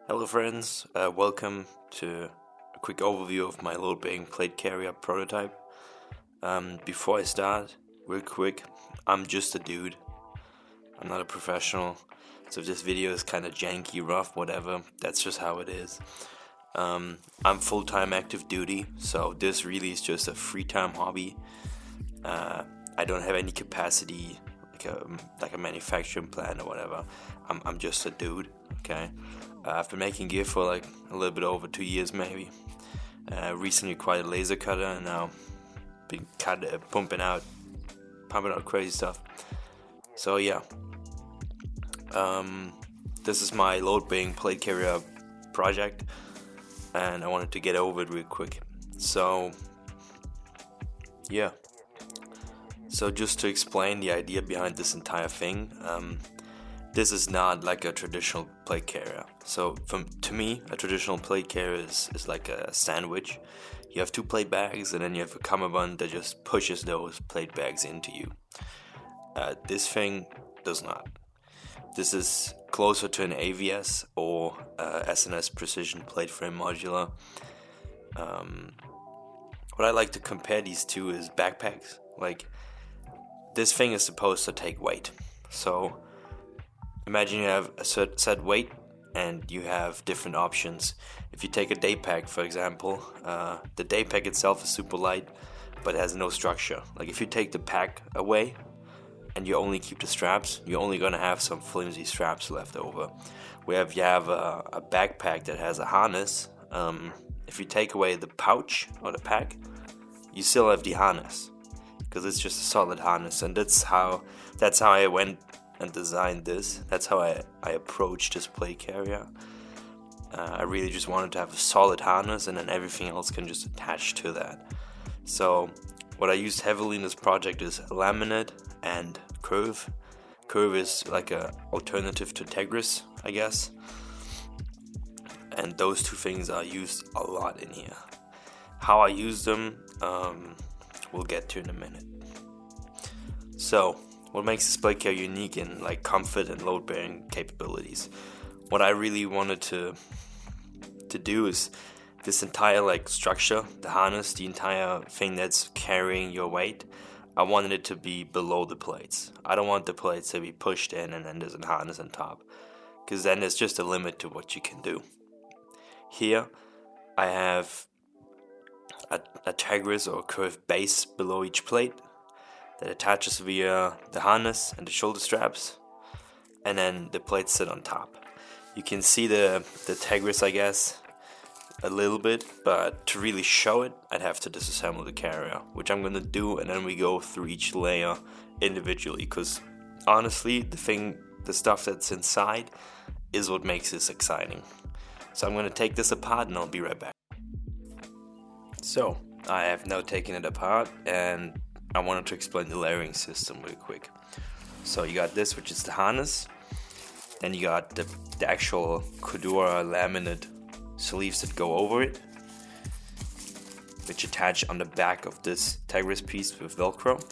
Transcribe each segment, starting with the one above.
Hello friends, welcome to a quick overview of my load bearing plate carrier prototype. Before I start, real quick, I'm just a dude. I'm not a professional, so if this video is kind of janky, rough, whatever, that's just how it is. I'm full-time active duty, so this really is just a free-time hobby. I don't have any capacity like a manufacturing plant or whatever. I'm just a dude, okay? I've been making gear for like a little bit over 2 years maybe. Recently acquired a laser cutter and now been pumping out crazy stuff. So yeah, this is my load bearing plate carrier project, and I wanted to get over it real quick. So yeah. So just to explain the idea behind this entire thing, this is not like a traditional plate carrier. So to me, a traditional plate carrier is like a sandwich. You have two plate bags and then you have a cummerbund that just pushes those plate bags into you. This thing does not. This is closer to an AVS or SNS precision plate frame modular. What I like to compare these two is backpacks. Like, this thing is supposed to take weight. So imagine you have a set weight and you have different options. If you take a day pack, for example, the day pack itself is super light but has no structure. Like, if you take the pack away and you only keep the straps, you're only going to have some flimsy straps left over. Where if you have a backpack that has a harness, if you take away the pouch or the pack, you still have the harness, because it's just a solid harness. And that's how I went and designed this. That's how I approached this plate carrier. I really just wanted to have a solid harness, and then everything else can just attach to that. So what I used heavily in this project is Laminate and Curve. Curve is like a alternative to Tegris, I guess. And those two things are used a lot in here. How I use them, we'll get to in a minute. So, what makes this plate carrier unique in like comfort and load bearing capabilities? What I really wanted to do is this entire like structure, the harness, the entire thing that's carrying your weight, I wanted it to be below the plates. I don't want the plates to be pushed in and then there's a harness on top, because then there's just a limit to what you can do. Here I have a Tegris or curved base below each plate that attaches via the harness and the shoulder straps, and then the plates sit on top. You can see the Tegris, I guess, a little bit, but to really show it, I'd have to disassemble the carrier, which I'm gonna do, and then we go through each layer individually, because honestly, the stuff that's inside is what makes this exciting. So I'm gonna take this apart and I'll be right back. So, I have now taken it apart, and I wanted to explain the layering system real quick. So you got this, which is the harness. Then you got the actual Cordura laminate sleeves that go over it, which attach on the back of this Tegris piece with Velcro.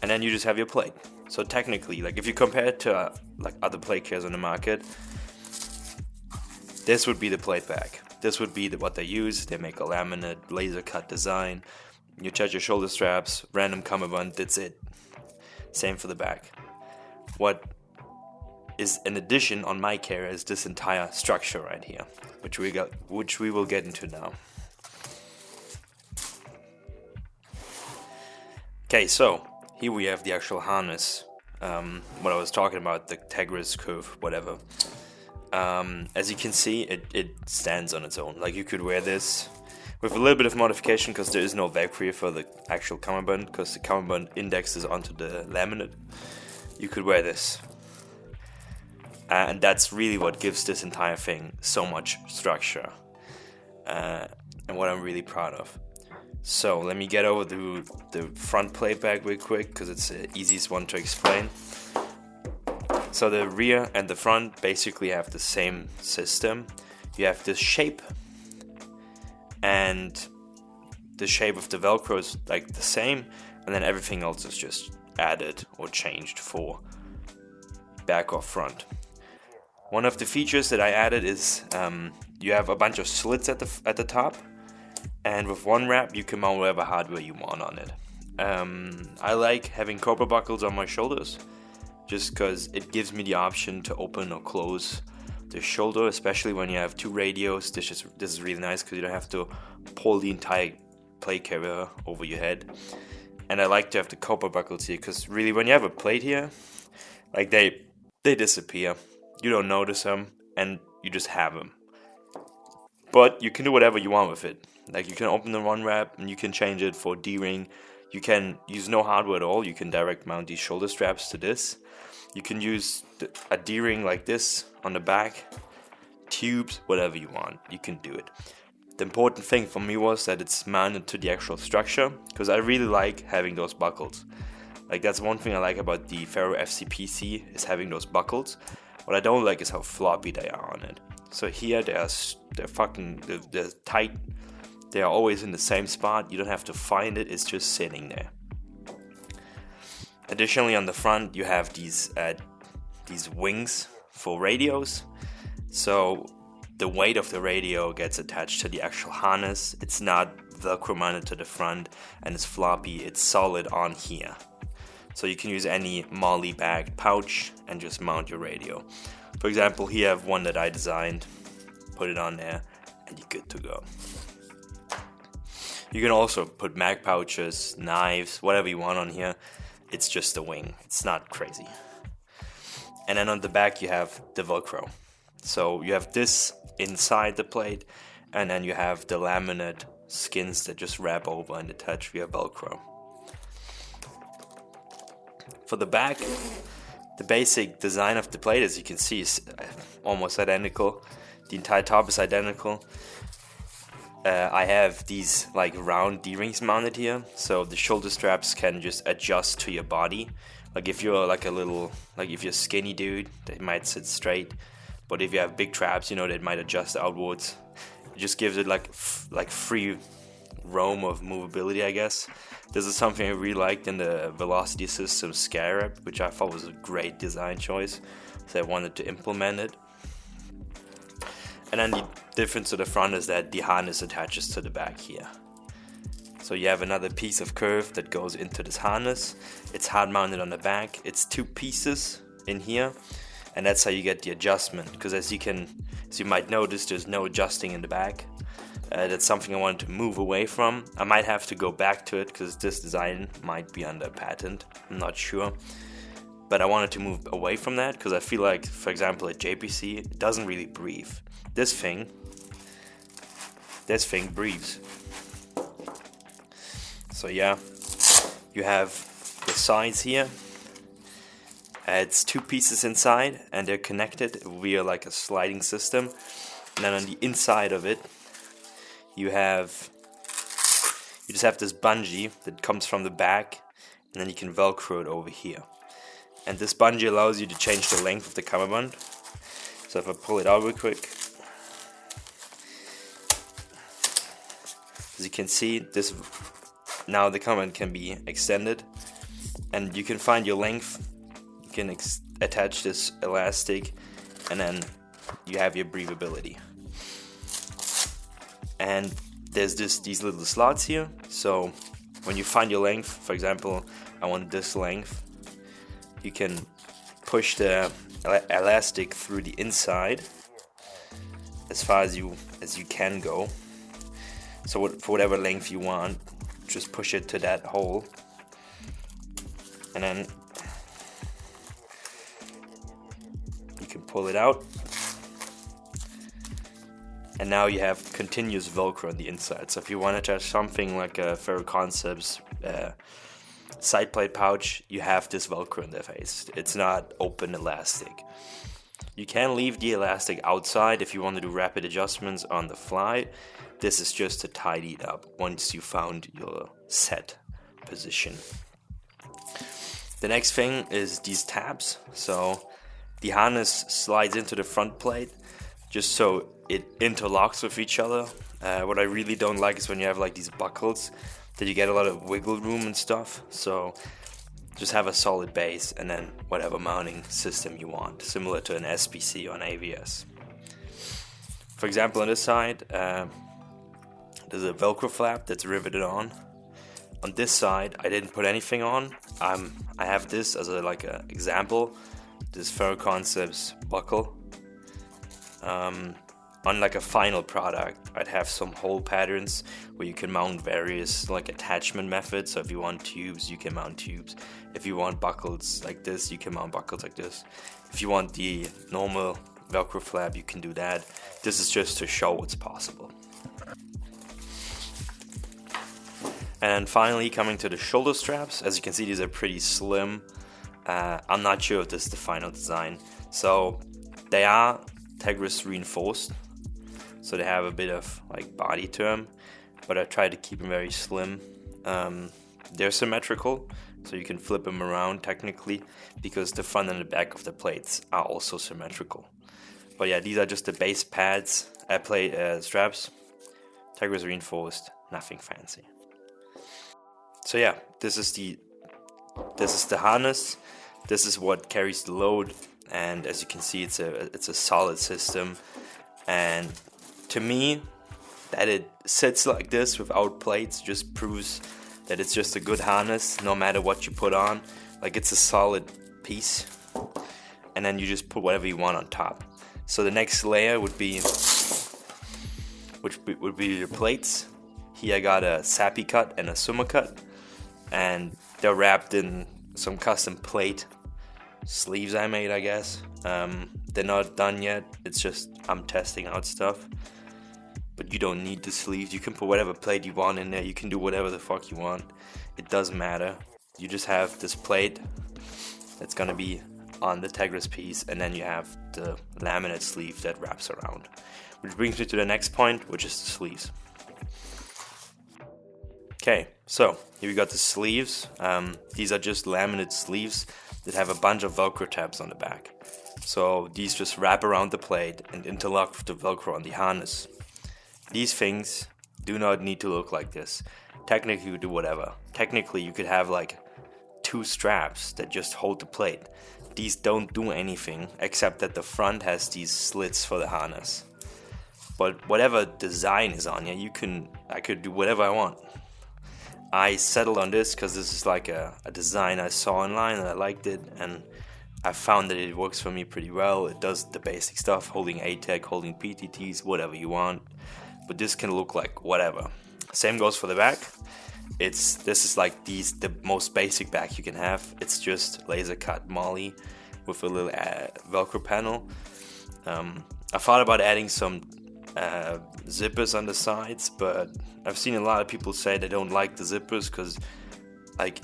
And then you just have your plate. So technically, like if you compare it to like other plate carriers on the market, this would be the plate bag. This would be what they use. They make a laminate, laser cut design. You attach your shoulder straps, random cummerbund, that's it. Same for the back. What is an addition on my carrier is this entire structure right here, which we will get into now. Okay, so here we have the actual harness. What I was talking about, the Tegris curve, whatever. As you can see, it stands on its own. Like, you could wear this with a little bit of modification, because there is no Velcro for the actual cummerbund, because the cummerbund indexes onto the laminate. You could wear this. And that's really what gives this entire thing so much structure. And what I'm really proud of. So let me get over to the front plate bag real quick, because it's the easiest one to explain. So the rear and the front basically have the same system. You have this shape, and the shape of the Velcro is like the same, and then everything else is just added or changed for back or front. One of the features that I added is you have a bunch of slits at the top, and with one wrap you can mount whatever hardware you want on it. I like having copper buckles on my shoulders, just because it gives me the option to open or close the shoulder, especially when you have two radios. This is really nice because you don't have to pull the entire plate carrier over your head. And I like to have the copper buckles here because really when you have a plate here, like they disappear. You don't notice them and you just have them. But you can do whatever you want with it. Like you can open the one wrap and you can change it for D-ring. You can use no hardware at all. You can direct mount these shoulder straps to this. You can use a D-ring like this on the back, tubes, whatever you want. You can do it. The important thing for me was that it's mounted to the actual structure, because I really like having those buckles. Like that's one thing I like about the Ferro FCPC, is having those buckles. What I don't like is how floppy they are on it. So here they're tight. They are always in the same spot. You don't have to find it. It's just sitting there. Additionally, on the front you have these wings for radios. So the weight of the radio gets attached to the actual harness. It's not Velcro mounted to the front and it's floppy. It's solid on here. So you can use any MOLLE bagged pouch and just mount your radio. For example, here I have one that I designed. Put it on there and you're good to go. You can also put mag pouches, knives, whatever you want on here. It's just a wing. It's not crazy. And then on the back you have the Velcro. So you have this inside the plate, and then you have the laminate skins that just wrap over and attach via Velcro. For the back, the basic design of the plate, as you can see, is almost identical. The entire top is identical. I have these like round D-rings mounted here, so the shoulder straps can just adjust to your body. Like if you're if you're a skinny dude, they might sit straight. But if you have big traps, they might adjust outwards. It just gives it like free roam of movability, I guess. This is something I really liked in the Velocity System Scarab, which I thought was a great design choice. So I wanted to implement it. And then the difference to the front is that the harness attaches to the back here. So you have another piece of curve that goes into this harness. It's hard mounted on the back. It's two pieces in here, and that's how you get the adjustment. Because as you might notice, there's no adjusting in the back. That's something I wanted to move away from. I might have to go back to it because this design might be under patent. I'm not sure. But I wanted to move away from that because I feel like, for example, at JPC, it doesn't really breathe. This thing breathes. So yeah, you have the sides here. It's two pieces inside and they're connected via like a sliding system. And then on the inside of it, you just have this bungee that comes from the back, and then you can Velcro it over here. And this bungee allows you to change the length of the cummerbund. So if I pull it out real quick, as you can see, now the cummerbund can be extended, and you can find your length. You can attach this elastic, and then you have your breathability. And there's these little slots here, so when you find your length, for example, I want this length, you can push the elastic through the inside as far as you can go. So for whatever length you want, just push it to that hole, and then you can pull it out. And now you have continuous Velcro on the inside. So if you want to attach something like a Ferro Concepts side plate pouch, you have this Velcro in the face. It's not open elastic. You can leave the elastic outside if you want to do rapid adjustments on the fly. This is just to tidy it up once you found your set position. The next thing is these tabs. So the harness slides into the front plate just so it interlocks with each other. What I really don't like is when you have like these buckles that you get a lot of wiggle room and stuff. So just have a solid base and then whatever mounting system you want, similar to an SBC or an AVS. For example, on this side, there's a Velcro flap that's riveted on. On this side, I didn't put anything on. I have this as a example. This Ferro Concepts buckle. On like a final product, I'd have some hole patterns where you can mount various like attachment methods. So if you want tubes, you can mount tubes. If you want buckles like this, you can mount buckles like this. If you want the normal Velcro flap, you can do that. This is just to show what's possible. And finally, coming to the shoulder straps. As you can see, these are pretty slim. I'm not sure if this is the final design. So they are Tegris reinforced, so they have a bit of like body to them, but I try to keep them very slim. They're symmetrical, so you can flip them around technically, because the front and the back of the plates are also symmetrical. But yeah, these are just the base pads, straps, Tegris reinforced, nothing fancy. So yeah, this is the harness. This is what carries the load, and as you can see, it's a solid system. And to me, that it sits like this without plates just proves that it's just a good harness, no matter what you put on. Like, it's a solid piece, and then you just put whatever you want on top. So the next layer would be the plates. Here I got a Sappy cut and a Summa cut, and they're wrapped in some custom plate sleeves I made, I guess. They're not done yet. It's just I'm testing out stuff. But you don't need the sleeves. You can put whatever plate you want in there. You can do whatever the fuck you want. It doesn't matter. You just have this plate that's gonna be on the Tegris piece, and then you have the laminate sleeve that wraps around. Which brings me to the next point, which is the sleeves. Okay, so here we got the sleeves. These are just laminate sleeves that have a bunch of Velcro tabs on the back. So these just wrap around the plate and interlock with the Velcro on the harness. These things do not need to look like this. Technically, you do whatever. Technically, you could have like 2 straps that just hold the plate. These don't do anything except that the front has these slits for the harness. But whatever design is on here, I could do whatever I want. I settled on this because this is like a design I saw online and I liked it, and I found that it works for me pretty well. It does the basic stuff, holding ATEC, holding PTTs, whatever you want. But this can look like whatever. Same goes for the back. This is like the most basic back you can have. It's just laser cut molly with a little Velcro panel. I thought about adding some zippers on the sides, but I've seen a lot of people say they don't like the zippers because, like,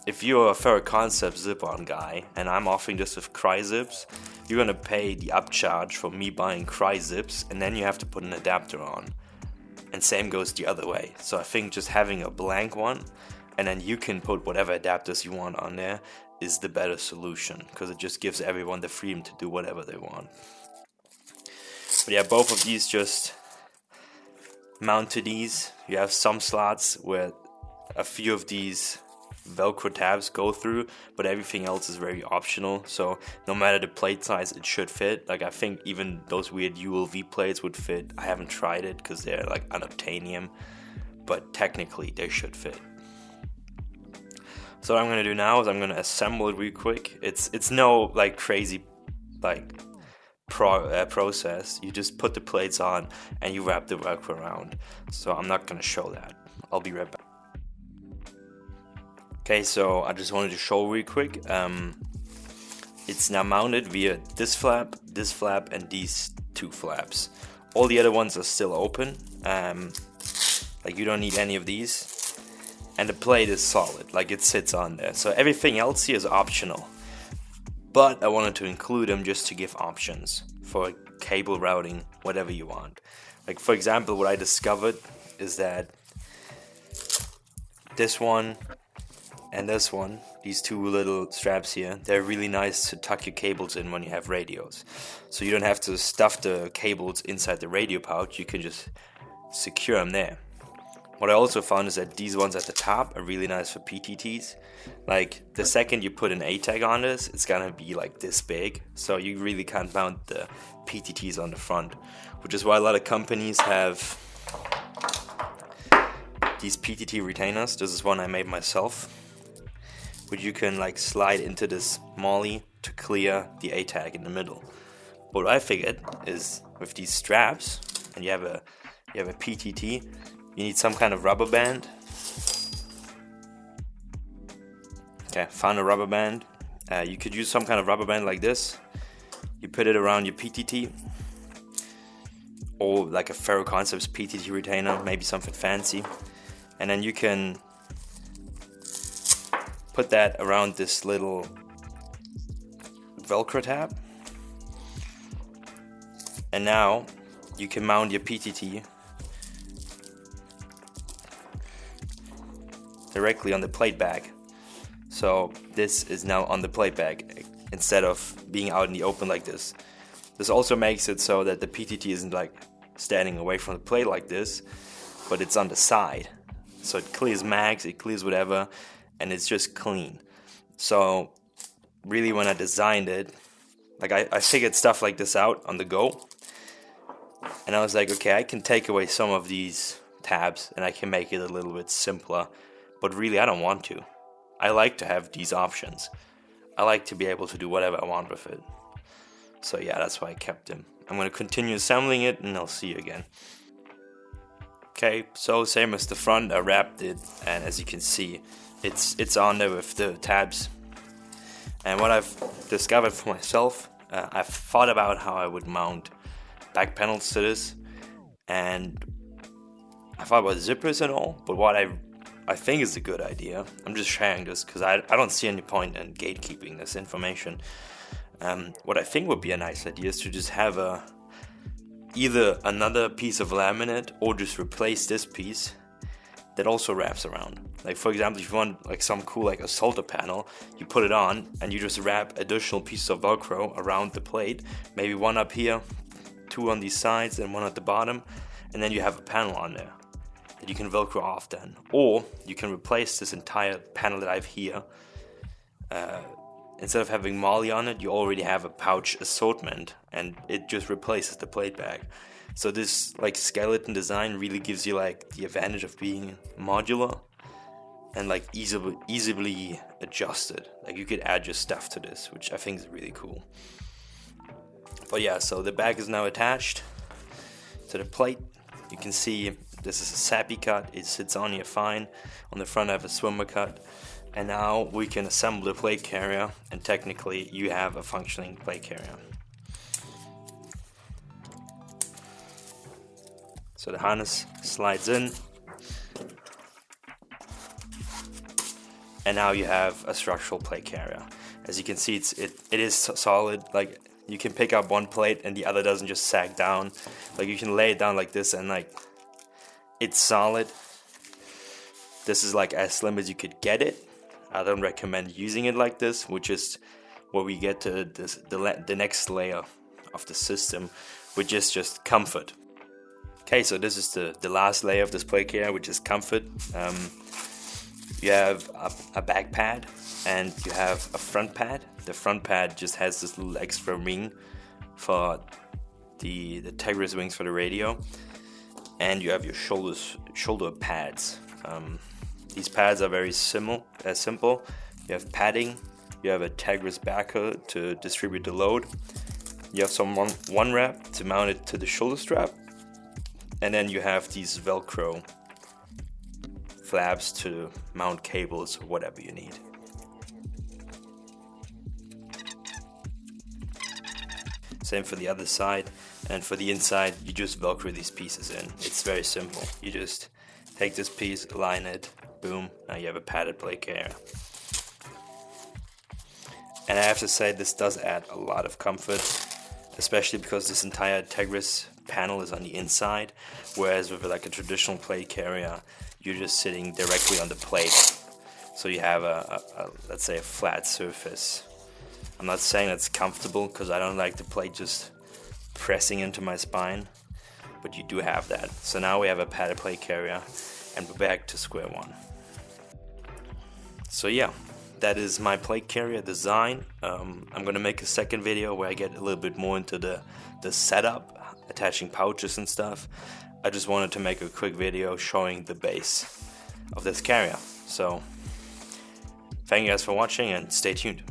if you're a Ferro Concepts zip-on guy and I'm offering this with Cry zips, you're gonna pay the upcharge for me buying Cry zips, and then you have to put an adapter on. And same goes the other way. So I think just having a blank one, and then you can put whatever adapters you want on there, is the better solution, because it just gives everyone the freedom to do whatever they want. But yeah, both of these just mount to these. You have some slots where a few of these Velcro tabs go through, but everything else is very optional. So no matter the plate size, it should fit. Like, I think even those weird ULV plates would fit. I haven't tried it because they're like unobtainium, but technically they should fit. So what I'm gonna do now is I'm gonna assemble it real quick. It's no like crazy like process. You just put the plates on and you wrap the Velcro around. So I'm not gonna show that. I'll be right back. Okay, so I just wanted to show real quick. It's now mounted via this flap, and these 2 flaps. All the other ones are still open. Like, you don't need any of these. And the plate is solid, like it sits on there. So everything else here is optional. But I wanted to include them just to give options for cable routing, whatever you want. Like, for example, what I discovered is that this one and this one, these 2 little straps here, they're really nice to tuck your cables in when you have radios. So you don't have to stuff the cables inside the radio pouch, you can just secure them there. What I also found is that these ones at the top are really nice for PTTs. Like the second you put an A tag on this, it's gonna be like this big, so you really can't mount the PTTs on the front, which is why a lot of companies have these PTT retainers. This is one I made myself, which you can like slide into this molly to clear the A tag in the middle. What I figured is with these straps, and you have a PTT, you need some kind of rubber band. Okay, found a rubber band. You could use some kind of rubber band like this. You put it around your PTT, or like a Ferro Concepts PTT retainer, maybe something fancy. And then you can put that around this little Velcro tab. And now you can mount your PTT directly on the plate bag. So this is now on the plate bag instead of being out in the open like this. This also makes it so that the PTT isn't like standing away from the plate like this, but it's on the side. So it clears mags, it clears whatever, and it's just clean. So really when I designed it, like I figured stuff like this out on the go. And I was like, okay, I can take away some of these tabs and I can make it a little bit simpler. But really, I don't want to. I like to have these options. I like to be able to do whatever I want with it. So yeah, that's why I kept them. I'm going to continue assembling it and I'll see you again. Okay, so same as the front, I wrapped it, and as you can see, it's on there with the tabs. And what I've discovered for myself, I've thought about how I would mount back panels to this, and I thought about zippers and all, but what I think is a good idea, I'm just sharing this because I don't see any point in gatekeeping this information. What I think would be a nice idea is to just have either another piece of laminate or just replace this piece that also wraps around. Like for example, if you want like some cool like a solder panel, you put it on and you just wrap additional pieces of Velcro around the plate, maybe one up here, two on these sides and one at the bottom, and then you have a panel on there that you can Velcro off then. Or you can replace this entire panel that I have here. Instead of having molly on it, you already have a pouch assortment and it just replaces the plate bag. So this like skeleton design really gives you like the advantage of being modular and like easily adjusted. Like you could add your stuff to this, which I think is really cool. But yeah, so the bag is now attached to the plate. You can see this is a sappy cut. It sits on here fine. On the front I have a swimmer cut. And now we can assemble the plate carrier, and technically you have a functioning plate carrier. So the harness slides in, and now you have a structural plate carrier. As you can see, it is solid. Like you can pick up one plate and the other doesn't just sag down. Like you can lay it down like this and like it's solid. This is like as slim as you could get it. I don't recommend using it like this, which is where we get to the next layer of the system, which is just comfort. Okay, so this is the last layer of this plate carrier, which is comfort. You have a back pad and you have a front pad. The front pad just has this little extra ring for the Tigris wings for the radio, and you have your shoulder pads. These pads are very simple. You have padding, you have a Tigris backer to distribute the load, you have some one wrap to mount it to the shoulder strap, and then you have these Velcro flaps to mount cables or whatever you need. Same for the other side, and for the inside you just Velcro these pieces in. It's very simple. You just take this piece, align it, boom, now you have a padded plate carrier. And I have to say, this does add a lot of comfort, especially because this entire Tigris panel is on the inside, whereas with like a traditional plate carrier, you're just sitting directly on the plate. So you have a let's say a flat surface. I'm not saying it's comfortable because I don't like the plate just pressing into my spine, but you do have that. So now we have a padded plate carrier, and we're back to square one. So yeah, that is my plate carrier design. I'm gonna make a second video where I get a little bit more into the setup, attaching pouches and stuff. I just wanted to make a quick video showing the base of this carrier. So thank you guys for watching and stay tuned.